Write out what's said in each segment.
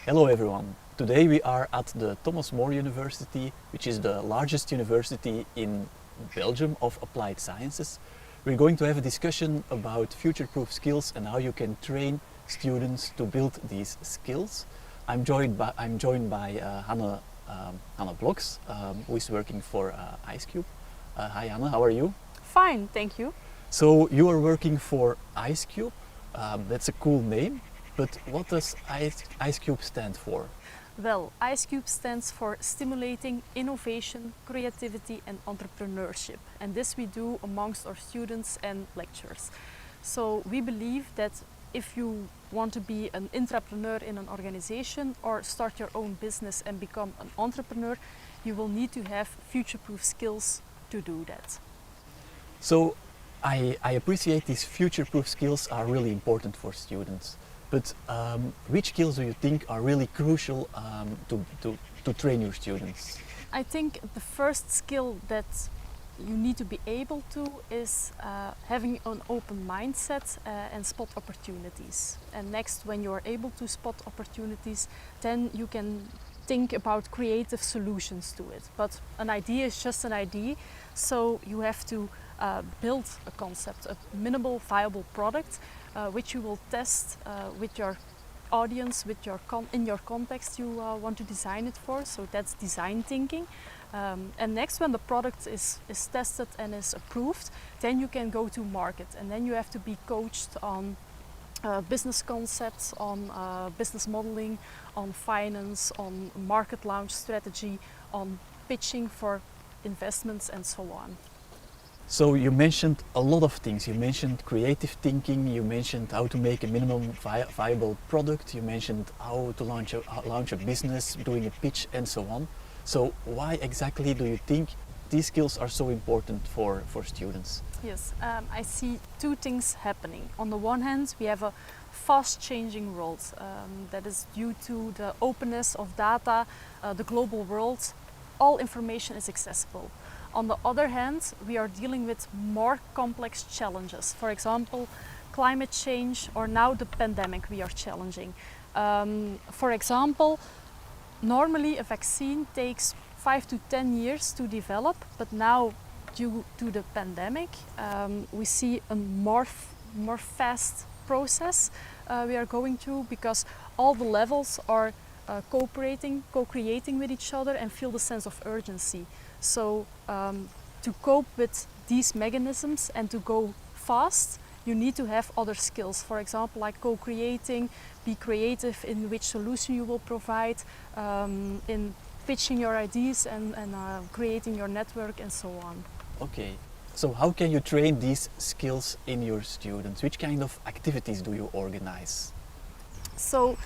Hello everyone. Today we are at the Thomas More University, which is the largest university in Belgium of applied sciences. We're going to have a discussion about future-proof skills and how you can train students to build these skills. I'm joined by Hanne Blockx, who is working for IceCube. Hi Hanne, how are you? Fine, thank you. So you are working for IceCube. That's a cool name, but what does IceCube stand for? Well, IceCube stands for Stimulating Innovation, Creativity and Entrepreneurship. And this we do amongst our students and lecturers. So we believe that if you want to be an entrepreneur in an organization or start your own business and become an entrepreneur, you will need to have future-proof skills to do that. So I appreciate these future-proof skills are really important for students. But which skills do you think are really crucial to train your students? I think the first skill that you need to be able to is having an open mindset and spot opportunities. And next, when you are able to spot opportunities, then you can think about creative solutions to it. But an idea is just an idea, so you have to build a concept, a minimal viable product, which you will test with your audience, with in your context you want to design it for. So that's design thinking. And next, when the product is tested and is approved, then you can go to market, and then you have to be coached on business concepts, on business modeling, on finance, on market launch strategy, on pitching for investments and so on. So you mentioned a lot of things. You mentioned creative thinking, you mentioned how to make a minimum viable product, you mentioned how to launch a business, doing a pitch and so on. So why exactly do you think these skills are so important for students? Yes, I see two things happening. On the one hand, we have a fast changing world that is due to the openness of data, the global world. All information is accessible. On the other hand, we are dealing with more complex challenges. For example, climate change, or now the pandemic we are challenging. For example, normally a vaccine takes 5 to 10 years to develop, but now due to the pandemic, we see a more fast process we are going through, because all the levels are cooperating, co-creating with each other and feel the sense of urgency. So to cope with these mechanisms and to go fast, you need to have other skills. For example, like co-creating, be creative in which solution you will provide, in pitching your ideas and creating your network and so on. Okay, so how can you train these skills in your students? Which kind of activities do you organize? So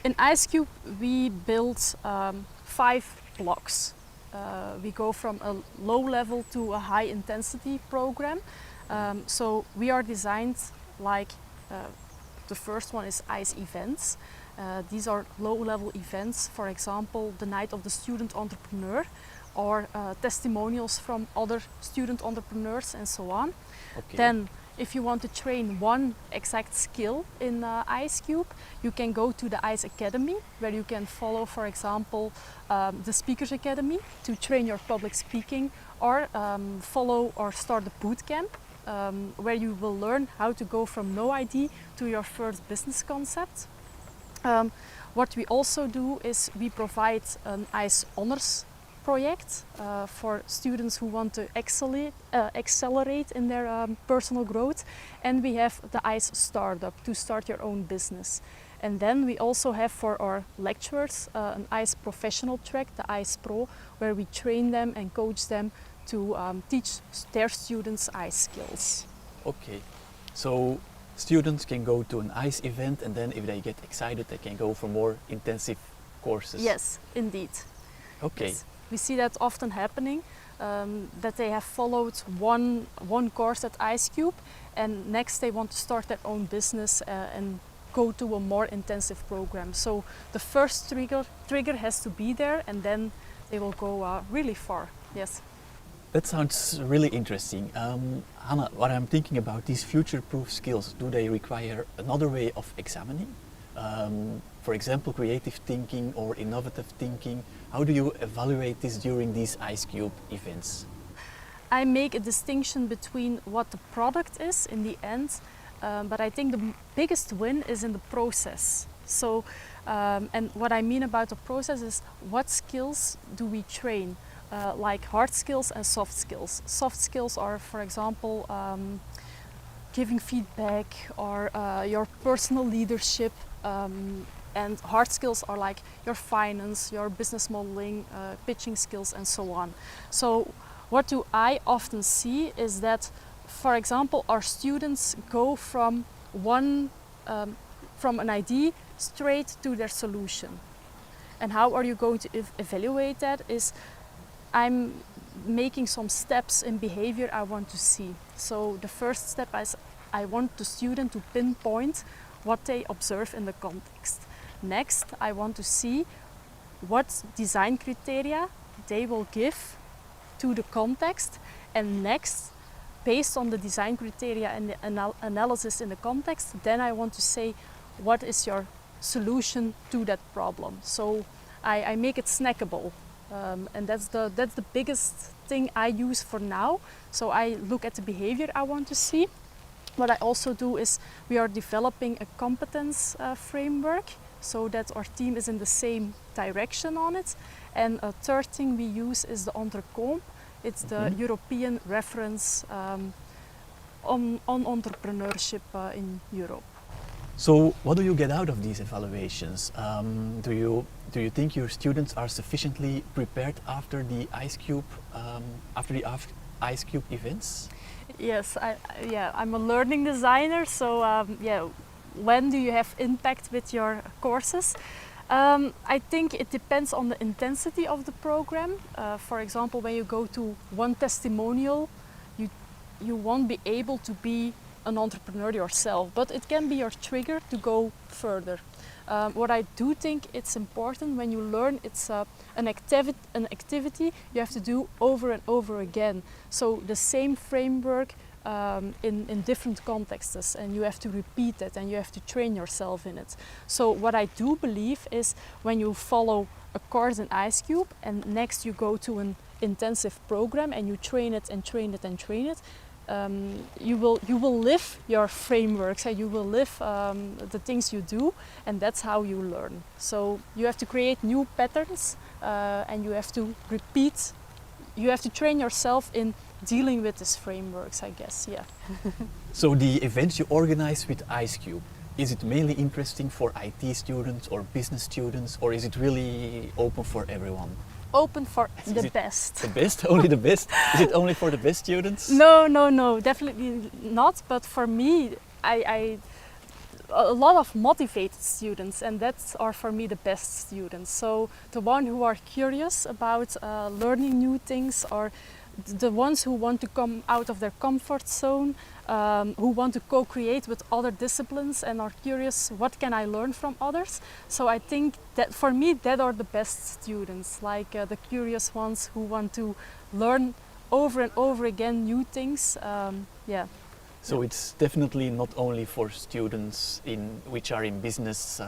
in IceCube we build 5 blocks. We go from a low level to a high intensity program. So we are designed like the first one is ICE events. These are low level events, for example, the night of the student entrepreneur, or testimonials from other student entrepreneurs and so on. Okay. Then if you want to train one exact skill in IceCube, you can go to the ICE Academy, where you can follow, for example, the Speakers Academy to train your public speaking, or follow or start a boot camp where you will learn how to go from no idea to your first business concept. What we also do is we provide an ICE Honors project for students who want to accelerate in their personal growth, and we have the ICE Startup to start your own business. And then we also have for our lecturers an ICE Professional track, the ICE Pro, where we train them and coach them to teach their students ICE skills. Okay, so students can go to an ICE event, and then if they get excited they can go for more intensive courses. Yes, indeed. Okay. Yes. We see that often happening, that they have followed one course at IceCube, and next they want to start their own business and go to a more intensive program. So the first trigger has to be there, and then they will go really far. Yes. That sounds really interesting. Hanne, what I'm thinking about, these future-proof skills, do they require another way of examining? For example, creative thinking or innovative thinking. How do you evaluate this during these IceCube events? I make a distinction between what the product is in the end, but I think the biggest win is in the process. So, and what I mean about the process is what skills do we train, like hard skills and soft skills. Soft skills are, for example, giving feedback or your personal leadership, and hard skills are like your finance, your business modeling, pitching skills, and so on. So what do I often see is that, for example, our students go from from an idea straight to their solution. And how are you going to evaluate that is I'm making some steps in behavior I want to see. So the first step is I want the student to pinpoint what they observe in the context. Next, I want to see what design criteria they will give to the context, and next, based on the design criteria and the analysis in the context, then I want to say what is your solution to that problem. So I make it snackable, and that's the biggest thing I use for now. So I look at the behavior I want to see. What I also do is we are developing a competence framework so that our team is in the same direction on it. And a third thing we use is the Entrecomp. It's the European reference on entrepreneurship in Europe. So what do you get out of these evaluations? Do you think your students are sufficiently prepared after the IceCube events? Yes, I'm a learning designer, so when do you have impact with your courses? I think it depends on the intensity of the program. For example, when you go to one testimonial, you won't be able to be an entrepreneur yourself, but it can be your trigger to go further. What I do think it's important when you learn, it's an activity you have to do over and over again. So the same framework in different contexts, and you have to repeat it and you have to train yourself in it. So what I do believe is when you follow a course in IceCube and next you go to an intensive program and you train it and train it and train it, you will live your frameworks and you will live the things you do, and that's how you learn. So you have to create new patterns and you have to repeat. You have to train yourself in dealing with these frameworks, I guess. Yeah. So the events you organize with IceCube, is it mainly interesting for IT students or business students, or is it really open for everyone? Open for the best. The best? Only the best? Is it only for the best students? No, definitely not. But for me, a lot of motivated students, and that's are for me the best students. So the one who are curious about learning new things, or the ones who want to come out of their comfort zone, who want to co-create with other disciplines and are curious, what can I learn from others? So I think that for me, that are the best students, like the curious ones who want to learn over and over again new things. So it's definitely not only for students which are in business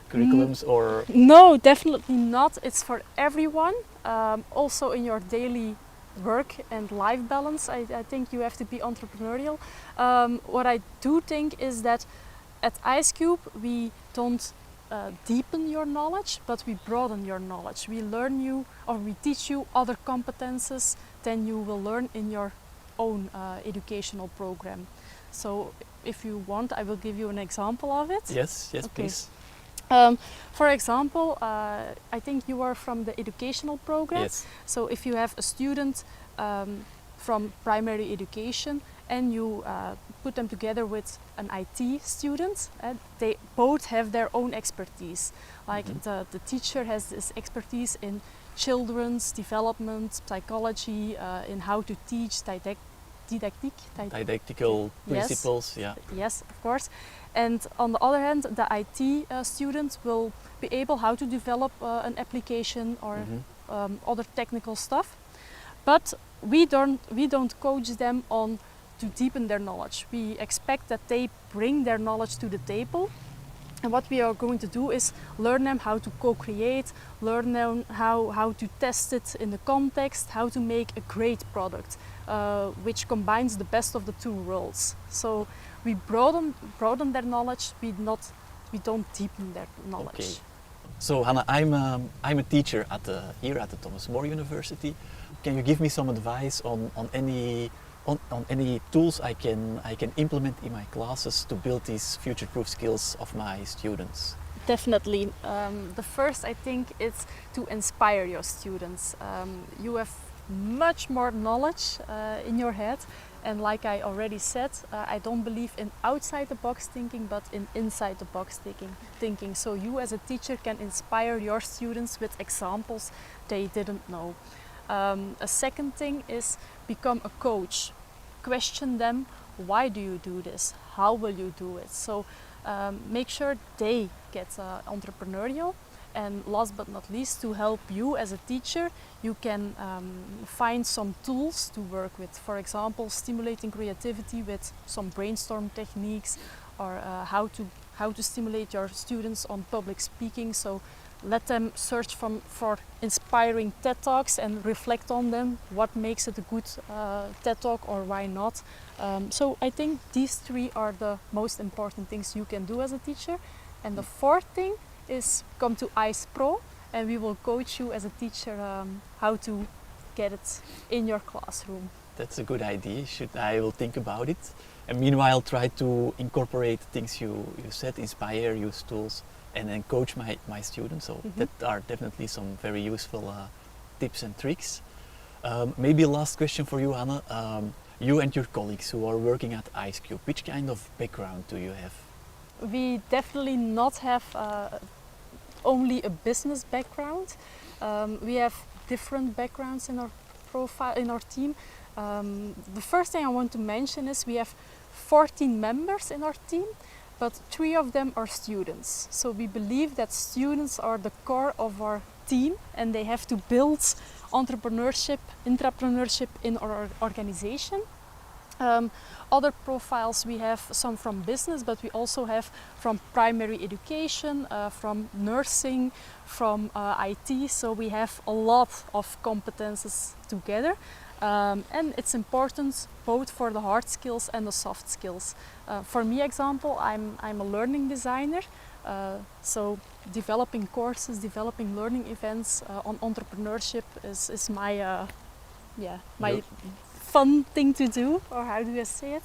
curriculums or... No, definitely not. It's for everyone. Also in your daily work and life balance, I think you have to be entrepreneurial. What I do think is that at IceCube we don't deepen your knowledge, but we broaden your knowledge. We learn you, or we teach you other competences than you will learn in your own educational program. So if you want, I will give you an example of it. Yes, okay. Please. For example, I think you are from the educational program. Yes. So if you have a student from primary education and you put them together with an IT student, they both have their own expertise. Like the teacher has this expertise in children's development, psychology, in how to teach, didactical principles, yes. Yes, of course. And on the other hand, the IT student will be able how to develop an application or other technical stuff. But we don't coach them on to deepen their knowledge. We expect that they bring their knowledge to the table, And what we are going to do is learn them how to co-create, learn them how to test it in the context, how to make a great product, which combines the best of the two worlds. So we broaden their knowledge, we don't deepen their knowledge. Okay. So Hanne, I'm a teacher here at the Thomas More University. Can you give me some advice on any tools I can implement in my classes to build these future-proof skills of my students? Definitely. The first, I think, is to inspire your students. You have much more knowledge in your head, and like I already said, I don't believe in outside the box thinking, but in inside the box thinking. So you as a teacher can inspire your students with examples they didn't know. A second thing is become a coach. Question them, why do you do this? How will you do it? So make sure they get entrepreneurial. And last but not least, to help you as a teacher, you can find some tools to work with. For example, stimulating creativity with some brainstorm techniques, or how to stimulate your students on public speaking. So let them search for inspiring TED Talks and reflect on them. What makes it a good TED Talk, or why not? So I think these three are the most important things you can do as a teacher. And the fourth thing is come to ICE Pro, and we will coach you as a teacher how to get it in your classroom. That's a good idea. I will think about it. And meanwhile, try to incorporate things you said, inspire, use tools, and then coach my students. So that are definitely some very useful tips and tricks. Maybe a last question for you, Hanne. You and your colleagues who are working at IceCube, which kind of background do you have? We definitely not have only a business background. We have different backgrounds in our profile, in our team. The first thing I want to mention is we have 14 members in our team, but 3 of them are students. So we believe that students are the core of our team, and they have to build entrepreneurship, intrapreneurship in our organization. Other profiles, we have some from business, but we also have from primary education, from nursing, from IT. So we have a lot of competences together. And it's important both for the hard skills and the soft skills. For me, example, I'm a learning designer. So developing courses, developing learning events on entrepreneurship is my my fun thing to do, or how do I say it?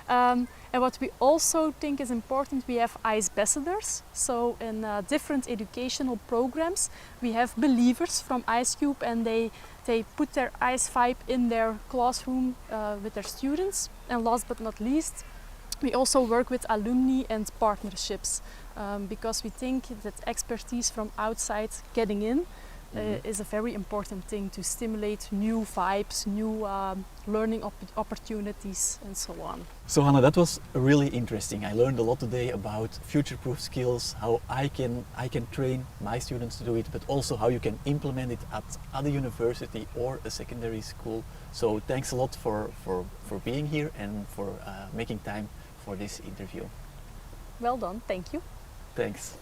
And what we also think is important, we have ICE ambassadors. So in different educational programs, we have believers from IceCube, and they put their ICE vibe in their classroom with their students. And last but not least, we also work with alumni and partnerships, because we think that expertise from outside getting in is a very important thing to stimulate new vibes, new learning opportunities, and so on. So Hanne, that was really interesting. I learned a lot today about future-proof skills, how I can train my students to do it, but also how you can implement it at a university or a secondary school. So thanks a lot for being here and for making time for this interview. Well done, thank you. Thanks.